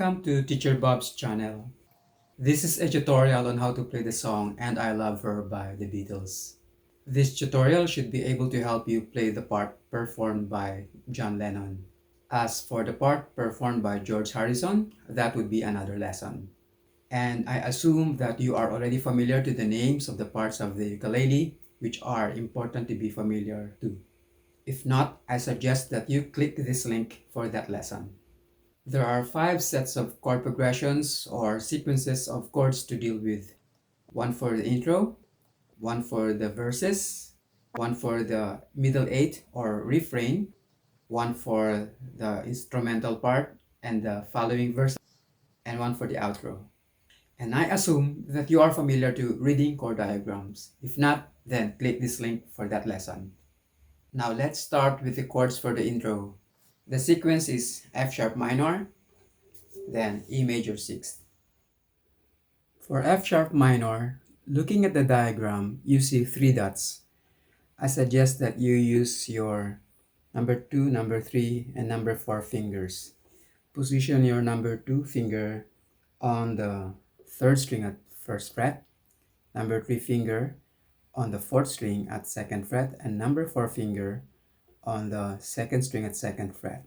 Welcome to Teacher Bob's channel. This is a tutorial on how to play the song And I Love Her by the Beatles. This tutorial should be able to help you play the part performed by John Lennon. As for the part performed by George Harrison, that would be another lesson. And I assume that you are already familiar to the names of the parts of the ukulele, which are important to be familiar to. If not, I suggest that you click this link for that lesson. There are 5 sets of chord progressions or sequences of chords to deal with. One for the intro, one for the verses, one for the middle 8 or refrain, one for the instrumental part and the following verse, and one for the outro. And I assume that you are familiar to reading chord diagrams. If not, then click this link for that lesson. Now let's start with the chords for the intro. The sequence is F sharp minor, then E major 6th. For F sharp minor, looking at the diagram, you see 3 dots. I suggest that you use your number 2, number 3, and number 4 fingers. Position your number 2 finger on the 3rd string at 1st fret, number 3 finger on the 4th string at 2nd fret, and number 4 finger on the 2nd string at 2nd fret.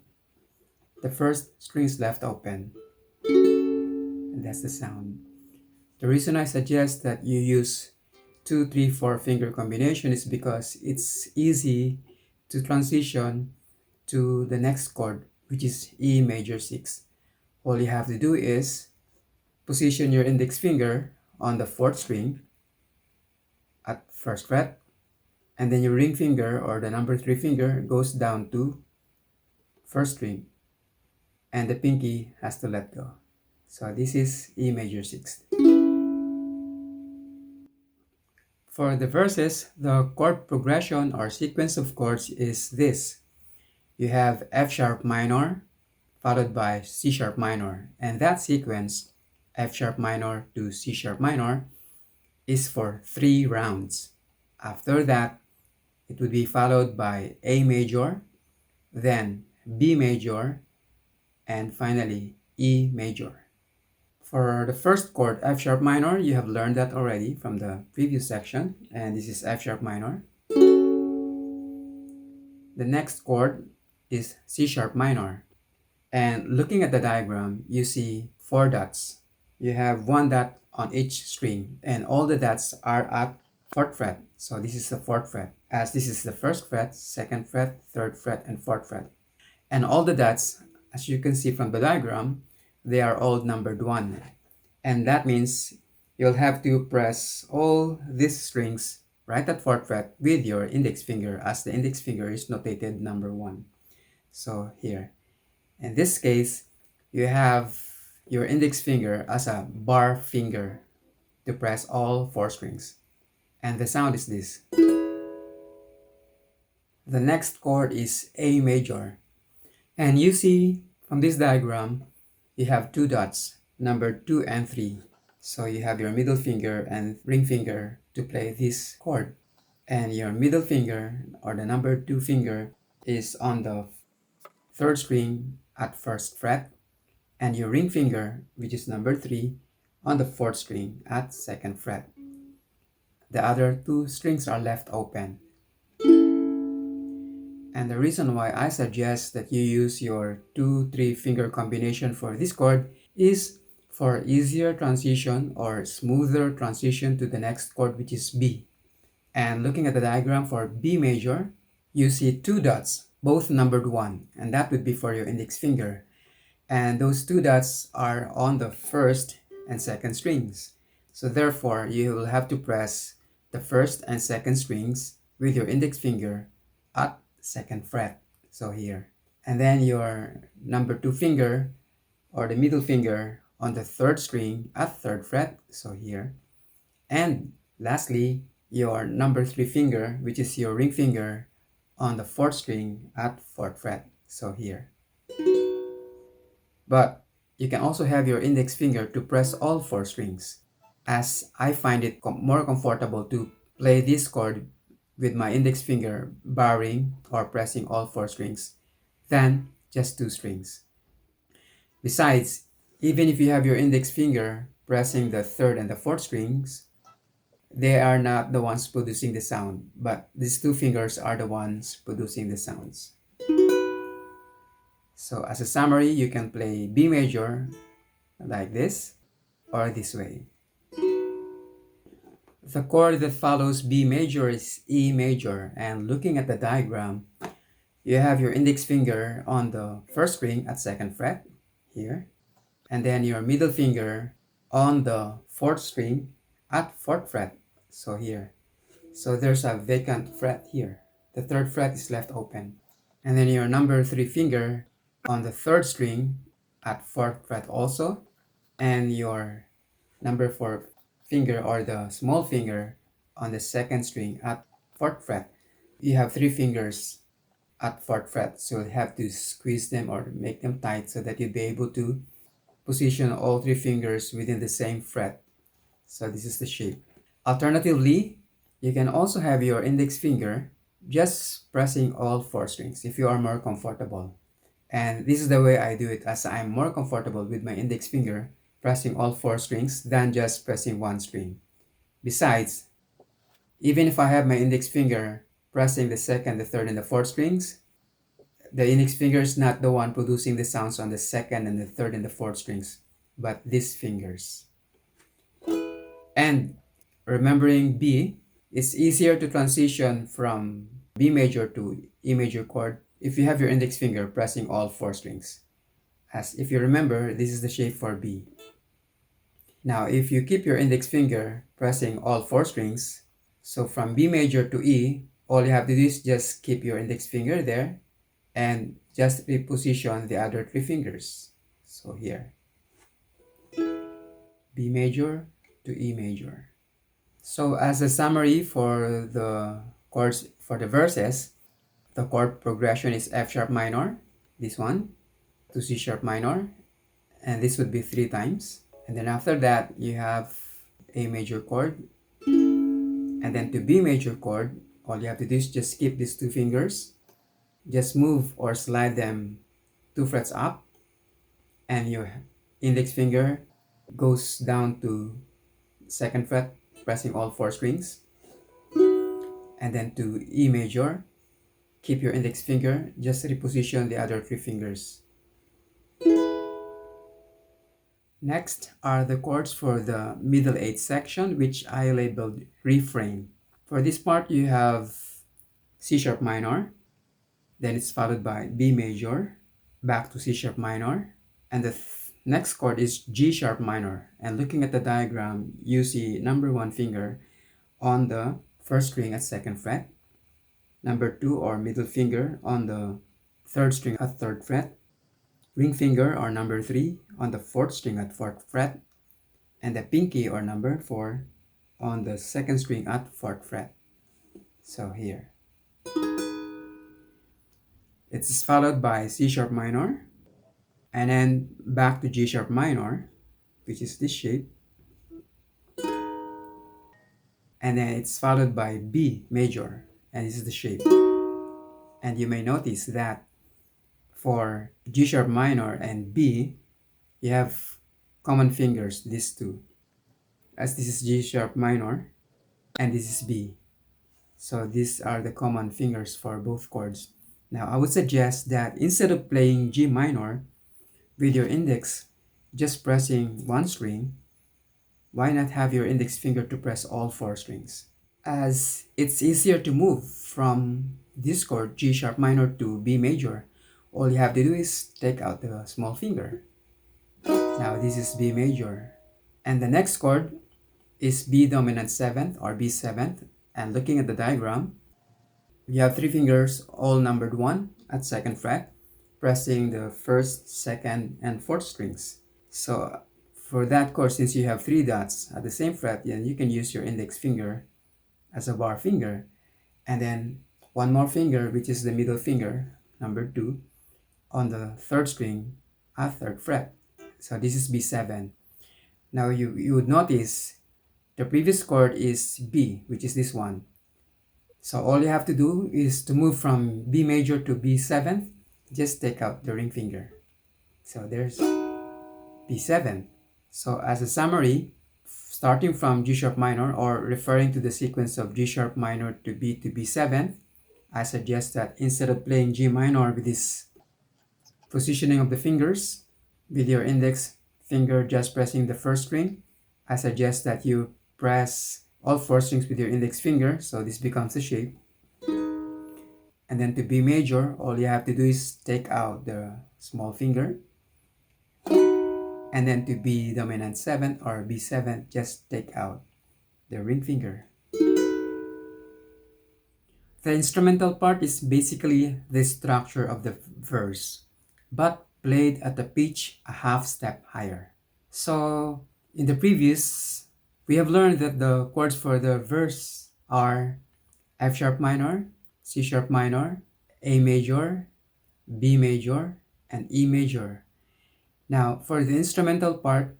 The 1st string is left open, and that's the sound. The reason I suggest that you use 2, 3, 4 finger combination is because it's easy to transition to the next chord, which is E major 6. All you have to do is position your index finger on the 4th string at 1st fret, and then your ring finger or the number 3 finger goes down to 1st string, and the pinky has to let go. So this is E major 6. For the verses, the chord progression or sequence of chords is this. You have F sharp minor followed by C sharp minor, and that sequence, F sharp minor to C sharp minor, is for 3 rounds. After that, it would be followed by A major, then B major, and finally E major. For the first chord, F sharp minor, you have learned that already from the previous section, and this is F sharp minor. The next chord is C sharp minor. And looking at the diagram, you see 4 dots. You have 1 dot on each string, and all the dots are at 4th fret. So this is the 4th fret, as this is the 1st fret, 2nd fret, 3rd fret, and 4th fret. And all the dots, as you can see from the diagram, they are all numbered 1. And that means you'll have to press all these strings right at 4th fret with your index finger, as the index finger is notated number 1. So here, in this case, you have your index finger as a bar finger to press all 4 strings. And the sound is this. The next chord is A major. And you see from this diagram, you have 2 dots, number 2 and 3. So you have your middle finger and ring finger to play this chord. And your middle finger or the number 2 finger is on the 3rd string at 1st fret, and your ring finger, which is number 3, on the 4th string at 2nd fret. The other 2 strings are left open. And the reason why I suggest that you use your 2-3 finger combination for this chord is for easier transition or smoother transition to the next chord, which is B. And looking at the diagram for B major, you see 2 dots, both numbered 1, and that would be for your index finger. And those 2 dots are on the 1st and 2nd strings. So therefore, you will have to press the 1st and 2nd strings with your index finger at 2nd fret, so here. And then your number 2 finger or the middle finger on the 3rd string at 3rd fret, so here. And lastly, your number 3 finger, which is your ring finger, on the 4th string at 4th fret, so here. But you can also have your index finger to press all 4 strings, as I find it more comfortable to play this chord with my index finger barring or pressing all 4 strings than just 2 strings. Besides, Even if you have your index finger pressing the third and the fourth strings, they are not the ones producing the sound, but these two fingers are the ones producing the sounds. So as a summary, you can play B major like this or this way. The chord that follows B major is E major, and looking at the diagram, you have your index finger on the first string at second fret here, and then your middle finger on the fourth string at fourth fret, so here. So there's a vacant fret here. The third fret is left open. And then your number 3 finger on the third string at fourth fret also, and your number 4 finger or the small finger on the second string at fourth fret. You have 3 fingers at fourth fret, so you have to squeeze them or make them tight so that you'll be able to position all 3 fingers within the same fret. So this is the shape. Alternatively, you can also have your index finger just pressing all 4 strings if you are more comfortable. And this is the way I do it, as I'm more comfortable with my index finger pressing all 4 strings than just pressing one string. Besides, even if I have my index finger pressing the second, the third, and the fourth strings, the index finger is not the one producing the sounds on the second and the third and the fourth strings, but these fingers. And remembering B, it's easier to transition from B major to E major chord if you have your index finger pressing all 4 strings. As if you remember, this is the shape for B. Now, if you keep your index finger pressing all 4 strings, so from B major to E, all you have to do is just keep your index finger there and just reposition the other 3 fingers. So here, B major to E major. So as a summary for the chords for the verses, the chord progression is F sharp minor, this one, to C sharp minor, and this would be 3 times. And then after that, you have A major chord, and then to B major chord, all you have to do is just skip these 2 fingers, just move or slide them 2 frets up, and your index finger goes down to second fret, pressing all 4 strings. And then to E major, keep your index finger, just reposition the other 3 fingers. Next are the chords for the middle 8th section, which I labeled refrain. For this part, you have C sharp minor, then it's followed by B major, back to C sharp minor, and the next chord is G sharp minor. And looking at the diagram, you see number 1 finger on the first string at second fret, number 2 or middle finger on the third string at third fret, ring finger or number 3 on the fourth string at fourth fret, and the pinky or number 4 on the second string at fourth fret. So here. It's followed by C sharp minor, and then back to G sharp minor, which is this shape, and then it's followed by B major, and this is the shape. And you may notice that for G sharp minor and B, you have common fingers, these two, as this is G sharp minor and this is B. So these are the common fingers for both chords. Now I would suggest that instead of playing G minor with your index just pressing one string, why not have your index finger to press all 4 strings? As it's easier to move from this chord G sharp minor to B major, all you have to do is take out the small finger. Now this is B major, and the next chord is B dominant 7th or B 7th. And looking at the diagram, you have 3 fingers all numbered 1 at second fret, pressing the first, second, and fourth strings. So for that chord, since you have 3 dots at the same fret, then you can use your index finger as a bar finger, and then one more finger, which is the middle finger, number 2, on the third string at third fret. So this is B7. Now you would notice the previous chord is B, which is this one. So all you have to do is to move from B major to B7th, just take out the ring finger. So there's B7. So as a summary, starting from G sharp minor or referring to the sequence of G sharp minor to B7, I suggest that instead of playing G minor with this positioning of the fingers, with your index finger just pressing the first string, I suggest that you press all four strings with your index finger, so this becomes a shape. And then to B major, all you have to do is take out the small finger. And then to B dominant 7 or B7, just take out the ring finger. The instrumental part is basically the structure of the verse, but played at a pitch a half step higher. So in the previous, we have learned that the chords for the verse are F sharp minor, C sharp minor, A major, B major, and E major. Now for the instrumental part,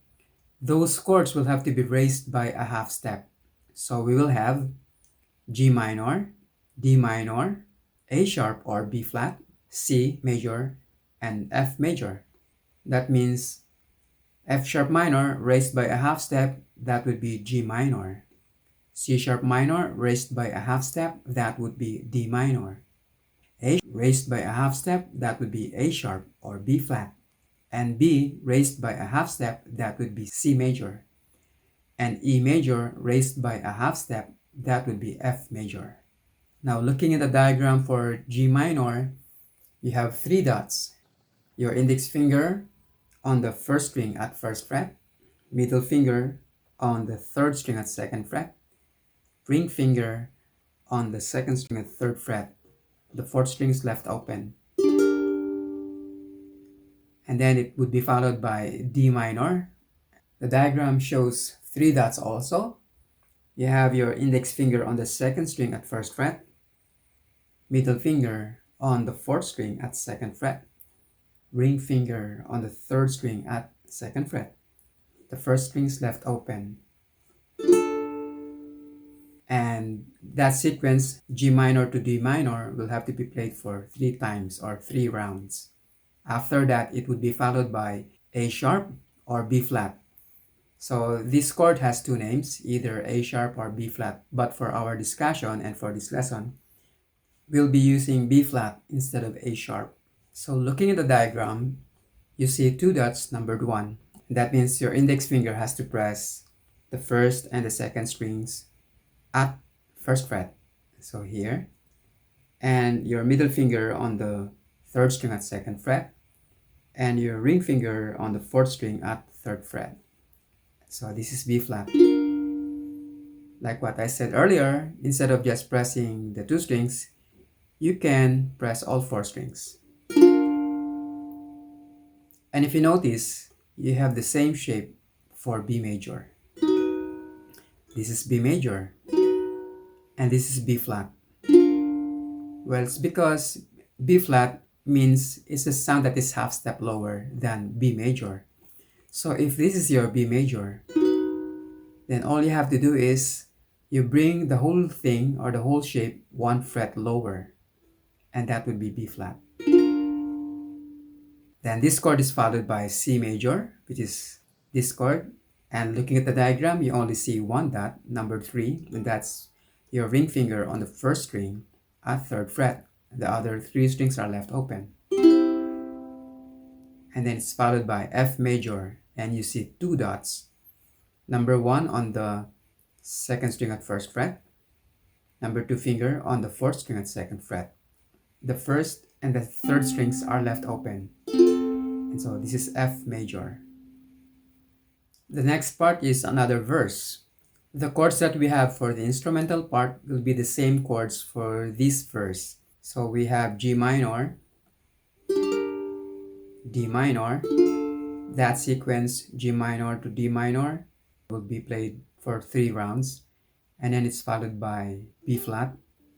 those chords will have to be raised by a half step. So we will have G minor, D minor, A sharp or B flat, C major, and F major. That means F sharp minor raised by a half step, that would be G minor. C sharp minor raised by a half step, that would be D minor. A raised by a half step, that would be A sharp or B flat. And B raised by a half step, that would be C major. And E major raised by a half step, that would be F major. Now looking at the diagram for G minor, you have three dots. Your index finger on the first string at first fret, middle finger on the third string at second fret, ring finger on the second string at third fret. The fourth string is left open. And then it would be followed by D minor. The diagram shows three dots also. You have your index finger on the second string at first fret, middle finger on the fourth string at second fret, ring finger on the third string at second fret. The first string is left open. And that sequence, G minor to D minor, will have to be played for 3 times or 3 rounds. After that, it would be followed by A sharp or B flat. So this chord has two names, either A sharp or B flat. But for our discussion and for this lesson, we'll be using B flat instead of A sharp. So looking at the diagram, you see two dots numbered 1. That means your index finger has to press the first and the second strings at first fret. So here. And your middle finger on the third string at second fret. And your ring finger on the fourth string at third fret. So this is B flat. Like what I said earlier, instead of just pressing the 2 strings, you can press all 4 strings. And if you notice, you have the same shape for B major. This is B major. And this is B flat. Well, it's because B flat means it's a sound that is half step lower than B major. So if this is your B major, then all you have to do is you bring the whole thing or the whole shape 1 fret lower, and that would be B flat. Then this chord is followed by C major, which is this chord. And looking at the diagram, you only see 1 dot, number 3, and that's your ring finger on the first string at third fret. The other 3 strings are left open. And then it's followed by F major, and you see 2 dots. Number 1 on the second string at first fret. Number 2 finger on the fourth string at second fret. The first and the third strings are left open. And so this is F major. The next part is another verse. The chords that we have for the instrumental part will be the same chords for this verse. So we have G minor, D minor. That sequence, G minor to D minor, will be played for 3 rounds. And then it's followed by B flat,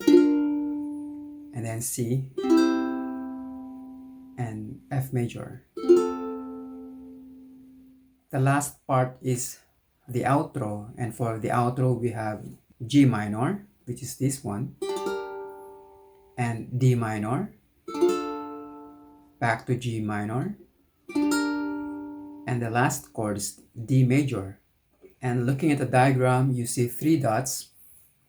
and then C, and F major. The last part is the outro, and for the outro we have G minor, which is this one, and D minor, back to G minor, And the last chord is D major. And looking at the diagram, you see three dots,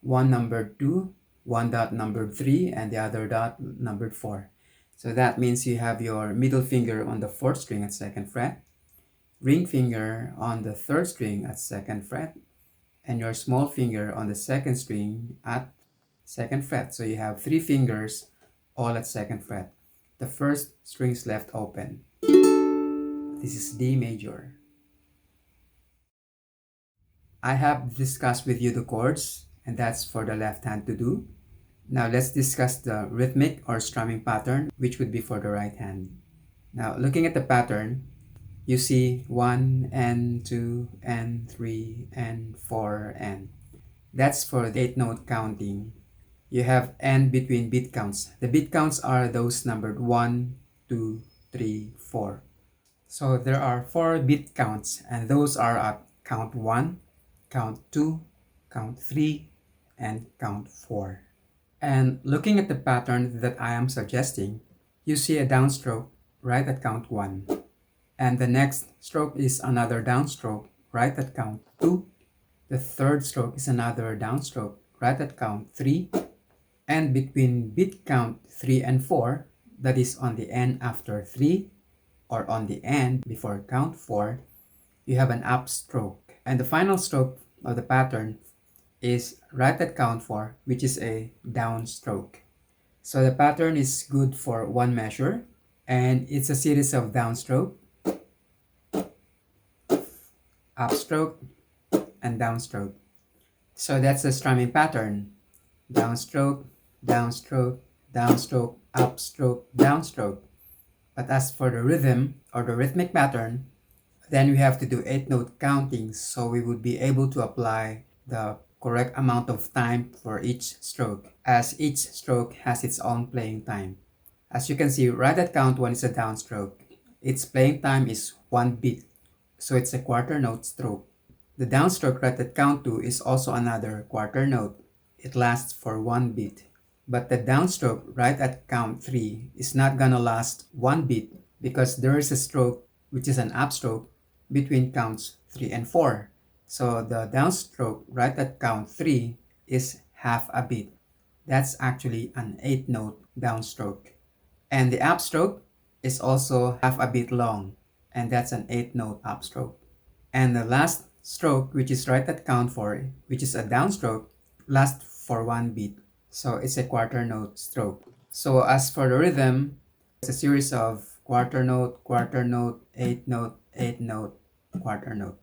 one numbered 2, one dot numbered 3, and the other dot numbered 4. So that means you have your middle finger on the 4th string at 2nd fret, ring finger on the 3rd string at 2nd fret, and your small finger on the 2nd string at 2nd fret. So you have 3 fingers all at 2nd fret. The first string is left open. This is D major. I have discussed with you the chords, and that's for the left hand to do. Now let's discuss the rhythmic or strumming pattern, which would be for the right hand. Now looking at the pattern, you see 1 and 2 and 3 and 4 and. That's for the 8-note counting. You have and between beat counts. The beat counts are those numbered 1, 2, 3, 4. So there are 4 beat counts, and those are at count 1, count 2, count 3, and count 4. And looking at the pattern that I am suggesting, you see a downstroke right at count 1. And the next stroke is another downstroke right at count 2. The third stroke is another downstroke right at count 3. And between beat count 3 and 4, that is on the end after 3 or on the end before count 4, you have an upstroke. And the final stroke of the pattern is right at count 4, which is a downstroke. So the pattern is good for one measure, and it's a series of downstroke, upstroke, and downstroke. So that's the strumming pattern. Downstroke, downstroke, downstroke, upstroke, downstroke. But as for the rhythm or the rhythmic pattern, then we have to do 8-note counting, so we would be able to apply the correct amount of time for each stroke, as each stroke has its own playing time. As you can see, right at count 1 is a downstroke. Its playing time is 1 beat, so it's a quarter note stroke. The downstroke right at count 2 is also another quarter note. It lasts for 1 beat. But the downstroke right at count 3 is not gonna last 1 beat, because there is a stroke, which is an upstroke, between counts 3 and 4. So the downstroke right at count 3 is half a beat. That's actually an 8-note downstroke. And the upstroke is also half a beat long, and that's an 8-note upstroke. And the last stroke, which is right at count 4, which is a downstroke, lasts for 1 beat. So it's a quarter note stroke. So as for the rhythm, it's a series of quarter note, 8-note, 8-note, quarter note.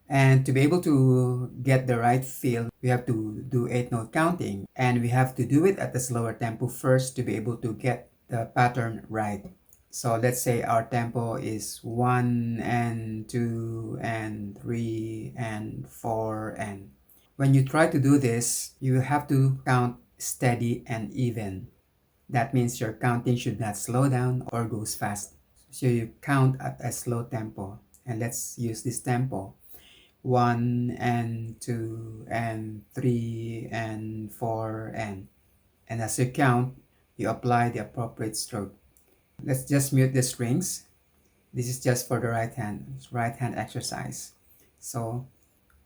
And to be able to get the right feel, we have to do 8-note counting. And we have to do it at a slower tempo first to be able to get the pattern right. So let's say our tempo is 1 and 2 and 3 and 4 and. When you try to do this, you have to count steady and even. That means your counting should not slow down or goes fast. So you count at a slow tempo. And let's use this tempo. 1 and 2 and 3 and 4 and. And as you count, you apply the appropriate stroke. Let's just mute the strings. This is just for the right hand exercise. So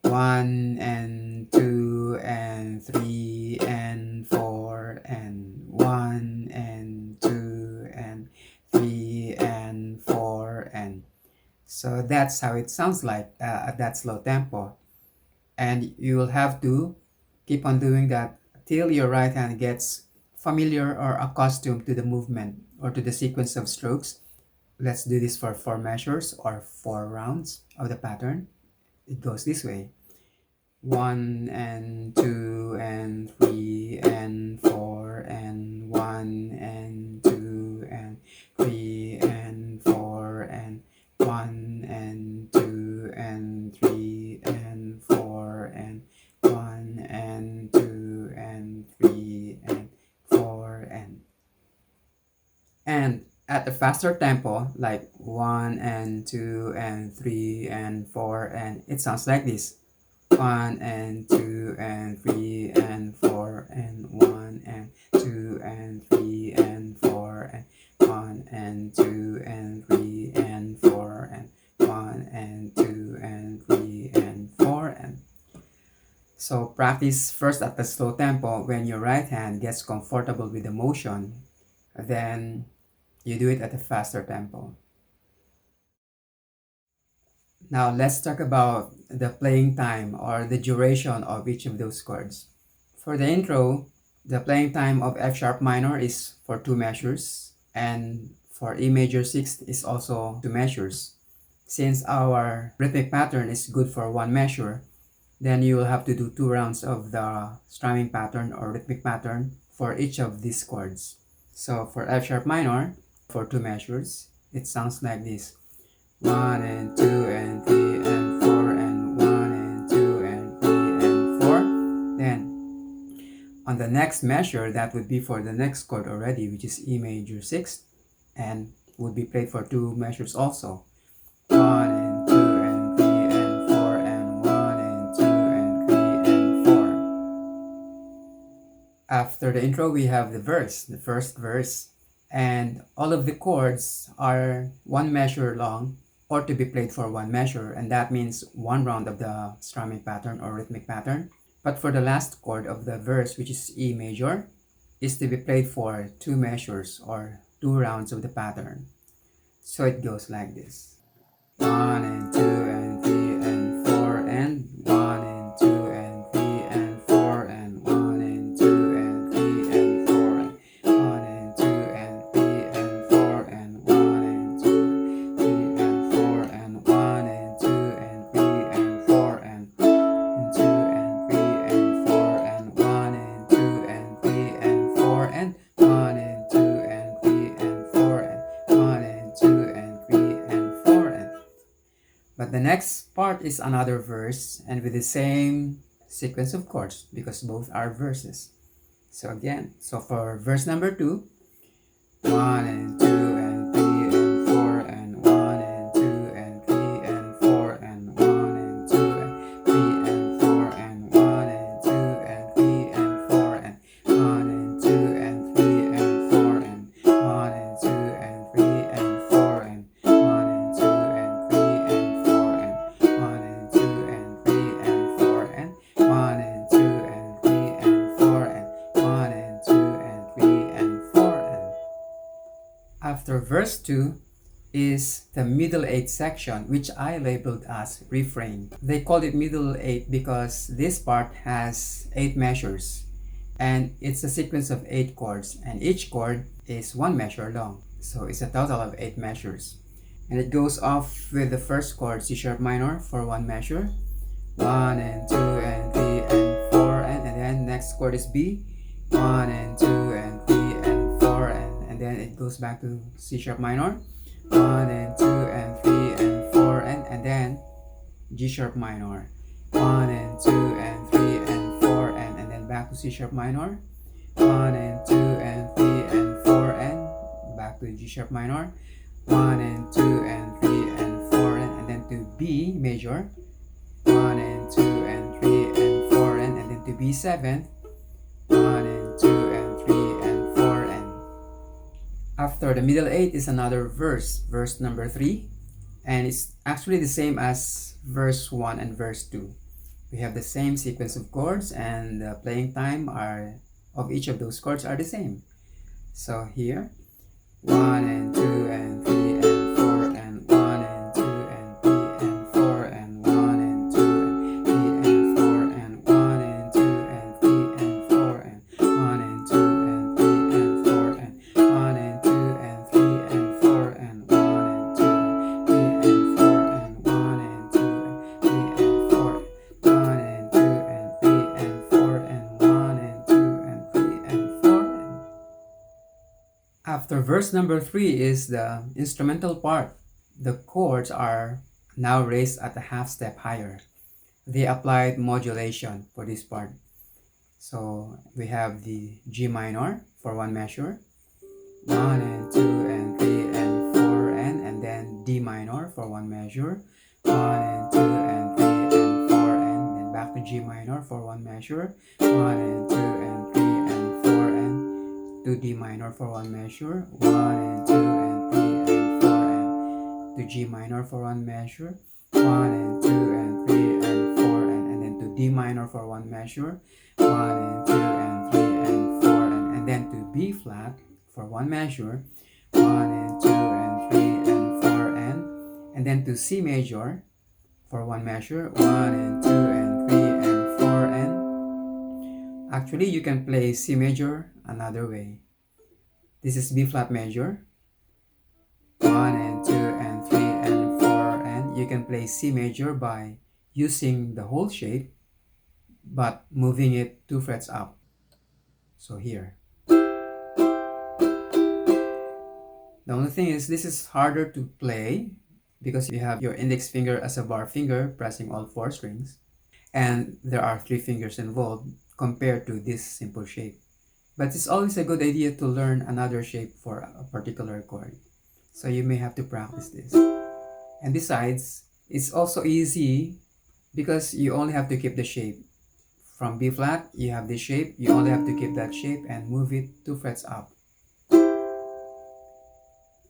1 and 2 and 3 and 4 and 1 and 2 and 3 and 4 and. So that's how it sounds like at that slow tempo. And you will have to keep on doing that till your right hand gets familiar or accustomed to the movement or to the sequence of strokes. Let's do this for 4 measures or 4 rounds of the pattern. It goes this way. 1 and 2 and 3 and 4 and 1 and 2 and 3 and 4 and 1 and 2 and 3 and 4 and 1 and 2 and 3 and 4 and at a faster tempo, like 1 and 2 and 3 and 4 and it sounds like this. 1 and 2 and 3 and 4 and 1 and 2 and 3 and 4 and 1 and 2 and 3 and 4 and 1 practice first at the slow tempo. When your right hand gets comfortable with the motion, then you do it at a faster tempo. Now let's talk about the playing time or the duration of each of those chords. For the intro, the playing time of F sharp minor is for 2 measures, and for E major 6 is also 2 measures. Since our rhythmic pattern is good for 1 measure, then you will have to do 2 rounds of the strumming pattern or rhythmic pattern for each of these chords. So for F sharp minor, for 2 measures, it sounds like this. 1 and 2 and 3 and 4 and 1 and 2 and 3 and 4. Then on the next measure, that would be for the next chord already, which is E major 6, and would be played for 2 measures also. 1 and 2 and 3 and 4 and 1 and 2 and 3 and 4. After the intro, we have the verse, the first verse, and all of the chords are 1 measure long or to be played for 1 measure, and that means 1 round of the strumming pattern or rhythmic pattern. But for the last chord of the verse, which is E major, is to be played for 2 measures or 2 rounds of the pattern. So it goes like this. 1 and 2 and 3 and 4 and 1 and 2 and 3 and 4 and 1 and 2 and 3 and 4 and 1 and 2 and 3 and 4 and 1 and 2 and 3 and 4 and 1 and 2 and 3 and 4 and 2 and 3 and 4 and 1 and 2 and 3 and 4 and 1 and 2 and 3 and 4 and 1 and 2 and 3 and 4 and. But the next part is another verse and with the same sequence of chords because both are verses. So again, so for verse number 2, 1 and 2 and 3 and 4 and 1 and 2 and 3 and 4 and 1 and 2 and 3 and 4 and 1 and 2 and 3 and 4 and 1 and 2 and 3 and 4 and 1 and 2 and 3 and 4 and 1 and 2 and 3 and 4 and 1 and 2 and 3 and 4 and 1 and 2 and 3 and 4 and 1 and 2 and 3 and 4 and. After verse 2 is the middle 8 section, which I labeled as refrain. They call it middle 8 because this part has 8 measures and it's a sequence of 8 chords and each chord is 1 measure long. So it's a total of 8 measures. And it goes off with the first chord, C sharp minor, for 1 measure. 1 and 2 and 3 and 4 and then next chord is B. 1 and 2 and 3 and 4 and then it goes back to C sharp minor. 1 and 2 and 3 and 4 and then G sharp minor. 1 and 2 and 3 and 4 and then back to C sharp minor. 1 and 2 and 3 and 4 and back to G sharp minor. 1 and 2 and 3 and 4 and then to B major. 1 and 2 and 3 and 4 and then to B7. 1 and 2 and 3 and 4 and. After the middle 8 is another verse, verse number 3, and it's actually the same as verse 1 and verse 2. We have the same sequence of chords and the playing time of each of those chords are the same. So here, 1 and 2 and 3 and 4 and 1 and 2 and 3 and 4 and 1 and 2 and 3 and 4 and 1 and 2 and 3 and 4 and 1 and 2 and 3 and 4 and 1 and 2 and 3 and 4 and 1 and 2 and 3 and 4 and 1 and 2 and 3 and 4 1 and 2 and 3 and 4 and 1 and 2 and 3 and 4 and. After verse number 3 is the instrumental part. The chords are now raised at a half step higher. They applied modulation for this part. So we have the G minor for 1 measure, 1 and 2 and 3 and 4 and then D minor for 1 measure, 1 and 2 and 3 and 4 and then back to G minor for 1 measure, 1 and 2 and 3 and 4 and to D minor for 1 measure, 1 and 2 and 3 and 4 and to G minor for 1 measure, 1 and 2 and 3 and 4 and then to D minor for one measure, 1 and 2 and 3 and 4, and then to B flat for one measure, 1 and 2 and 3 and 4, and then to C major for one measure, 1 and 2 and 3 and 4, and actually you can play C major another way. This is B flat major, 1 and 2 and 3 and 4, and you can play C major by using the whole shape but moving it 2 frets up. So here. The only thing is this is harder to play because you have your index finger as a bar finger pressing all 4 strings, and there are 3 fingers involved compared to this simple shape. But it's always a good idea to learn another shape for a particular chord. So you may have to practice this. And besides, it's also easy because you only have to keep the shape. From B flat, you have this shape, you only have to keep that shape and move it 2 frets up.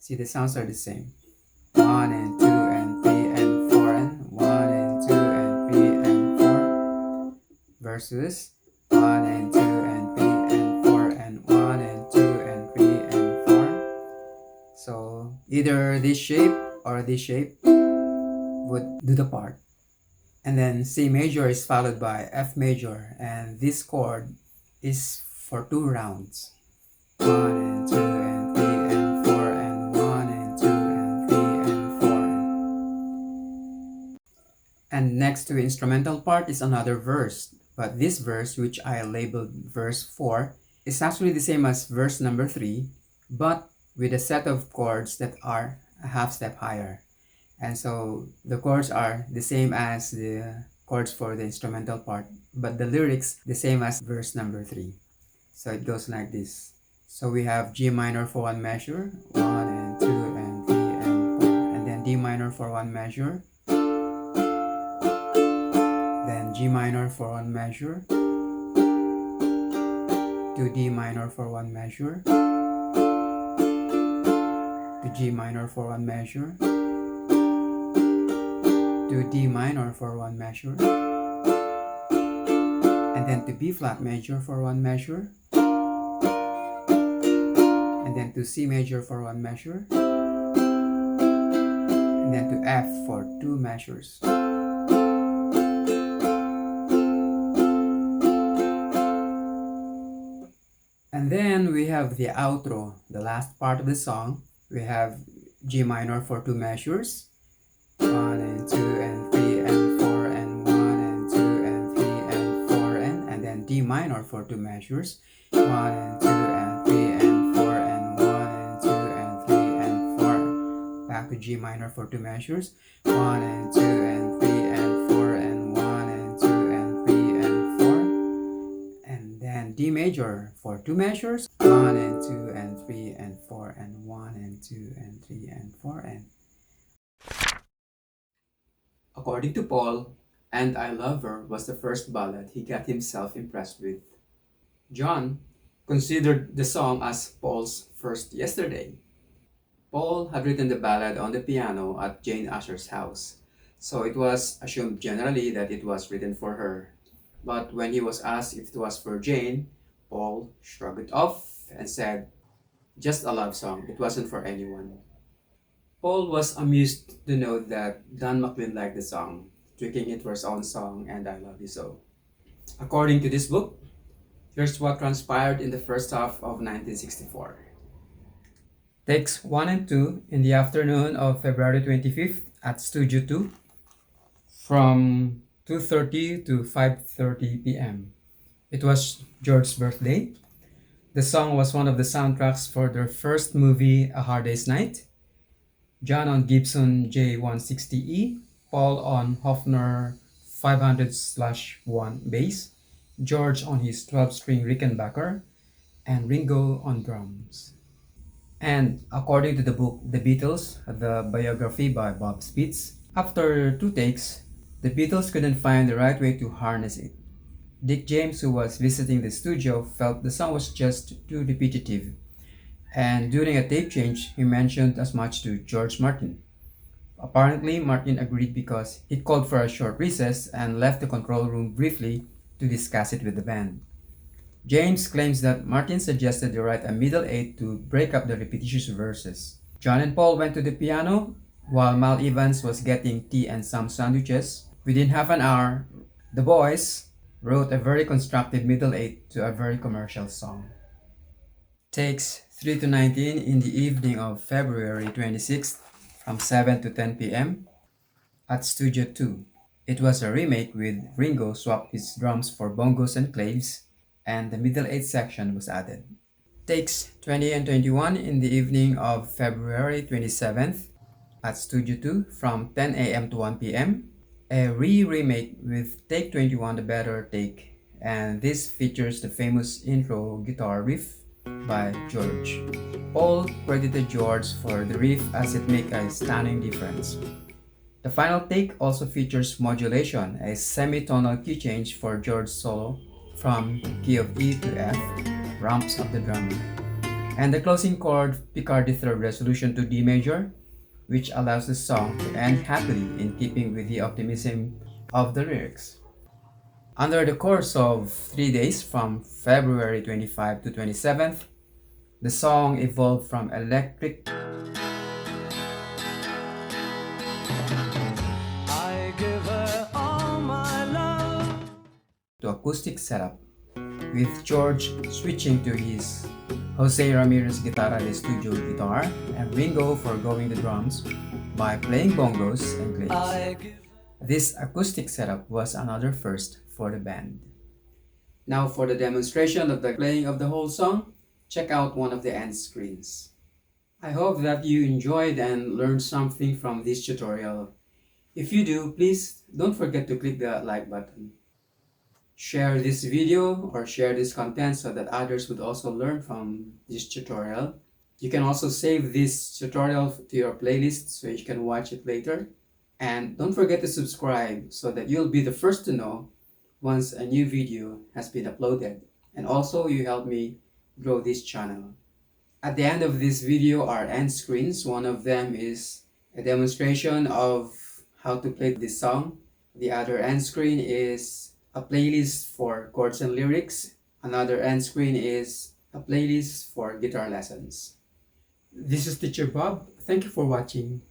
See, the sounds are the same. 1 and 2 and 3 and 4, and 1 and 2 and 3 and 4 versus 1 and 2 and 3 and 4 and 1 and 2 and 3 and 4. So either this shape or this shape would do the part. And then C major is followed by F major, and this chord is for 2 rounds. 1 and 2 and 3 and 4 and 1 and 2 and 3 and 4. And next to the instrumental part is another verse, but this verse, which I labeled verse 4, is actually the same as verse number 3, but with a set of chords that are a half step higher. And so the chords are the same as the chords for the instrumental part, but the lyrics the same as verse number 3. So it goes like this. So we have G minor for one measure, 1 and 2 and 3 and 4, and then D minor for one measure, then G minor for one measure, to D minor for one measure, to G minor for one measure, to D minor for one measure, and then to B flat major for one measure, and then to C major for one measure, and then to F for 2 measures. And then we have the outro, the last part of the song. We have G minor for 2 measures, 1 and 2 and 3 and 4 and 1 and 2 and 3 and 4, and then D minor for 2 measures, 1 and 2 and 3 and 4 and 1 and 2 and 3 and 4. Back to G minor for 2 measures, 1 and 2 and 3 and 4 and 1 and 2 and 3 and 4. And then D major for 2 measures, 1 and 2 and 3 and 4 and 1 and 2 and 3 and 4, and according to Paul, "And I Love Her" was the first ballad he got himself impressed with. John considered the song as Paul's first yesterday. Paul had written the ballad on the piano at Jane Asher's house, so it was assumed generally that it was written for her. But when he was asked if it was for Jane, Paul shrugged it off and said, "Just a love song, it wasn't for anyone." Paul was amused to note that Don McLean liked the song, tweaking it for his own song, "And I Love You So." According to this book, here's what transpired in the first half of 1964. Takes 1 and 2 in the afternoon of February 25th at Studio 2 from 2:30 to 5:30 p.m. It was George's birthday. The song was one of the soundtracks for their first movie, A Hard Day's Night. John on Gibson J160E, Paul on Hofner 500/1 bass, George on his 12-string Rickenbacker, and Ringo on drums. And according to the book The Beatles, the biography by Bob Spitz, after 2 takes, the Beatles couldn't find the right way to harness it. Dick James, who was visiting the studio, felt the song was just too repetitive, and during a tape change, he mentioned as much to George Martin. Apparently, Martin agreed because he called for a short recess and left the control room briefly to discuss it with the band. James claims that Martin suggested they write a middle eight to break up the repetitious verses. John and Paul went to the piano while Mal Evans was getting tea and some sandwiches. Within half an hour, the boys wrote a very constructive middle eight to a very commercial song. Takes 3 to 19 in the evening of February 26th from 7 to 10 p.m. at Studio 2. It was a remake with Ringo swapped his drums for bongos and claves, and the middle eight section was added. Takes 20 and 21 in the evening of February 27th at Studio 2 from 10 a.m. to 1 p.m. A remake with Take 21 The Better Take, and this features the famous intro guitar riff by George. Paul credited George for the riff as it makes a stunning difference. The final take also features modulation, a semitonal key change for George's solo from key of E to F, ramps up the drummer, and the closing chord Picardy third resolution to D major, which allows the song to end happily in keeping with the optimism of the lyrics. Under the course of 3 days from February 25 to 27th, the song evolved from electric to acoustic setup, with George switching to his Jose Ramirez Guitarra de Studio guitar and Ringo forgoing the drums by playing bongos and claves. This acoustic setup was another first for the band. Now for the demonstration of the playing of the whole song, check out one of the end screens. I hope that you enjoyed and learned something from this tutorial. If you do, please don't forget to click the like button. Share this video or share this content so that others would also learn from this tutorial. You can also save this tutorial to your playlist so you can watch it later. And don't forget to subscribe so that you'll be the first to know once a new video has been uploaded. And also you help me grow this channel. At the end of this video are end screens. One of them is a demonstration of how to play this song. The other end screen is a playlist for chords and lyrics. Another end screen is a playlist for guitar lessons. This is Teacher Bob. Thank you for watching.